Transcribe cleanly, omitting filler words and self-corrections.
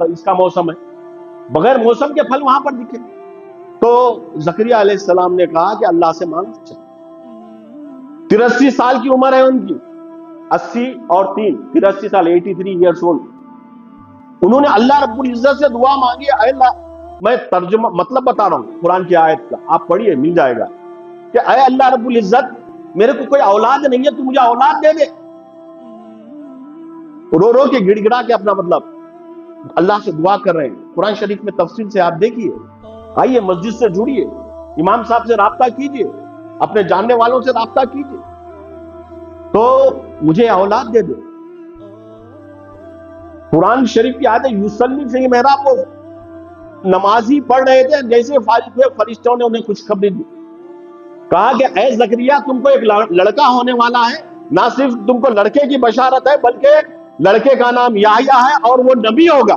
اس کا موسم ہے، بغیر موسم کے پھل وہاں پر دکھے۔ تو زکریا علیہ السلام نے کہا کہ اللہ سے مانگ، 83 سال کی عمر ہے ان کی، 80 اور 3 83 سال، 83 ایئرس اولڈ۔ انہوں نے اللہ رب العزت سے دعا مانگی، اے اللہ، میں ترجمہ مطلب بتا رہا ہوں قرآن کی آیت کا، آپ پڑھیے مل جائے گا، کہ اے اللہ رب العزت، میرے کو کوئی اولاد نہیں ہے، تو مجھے اولاد دے دے۔ رو رو کے گڑ گڑا کے اپنا مطلب اللہ سے دعا کر رہے ہیں۔ قرآن شریف میں تفصیل سے آپ دیکھیے، آئیے مسجد سے جڑیے، امام صاحب سے رابطہ کیجیے، اپنے جاننے والوں سے رابطہ کیجیے، تو مجھے اولاد دے دے۔ قرآن شریف کی آیت ہے، یصلی فی محراب، وہ نمازی پڑھ رہے تھے، جیسے فارغ ہوئے فرشتوں نے انہیں خوشخبری دی، کہا کہ اے زکریا، تم کو ایک لڑکا ہونے والا ہے، نہ صرف تم کو لڑکے کی بشارت ہے بلکہ لڑکے کا نام یحییٰ ہے اور وہ نبی ہوگا۔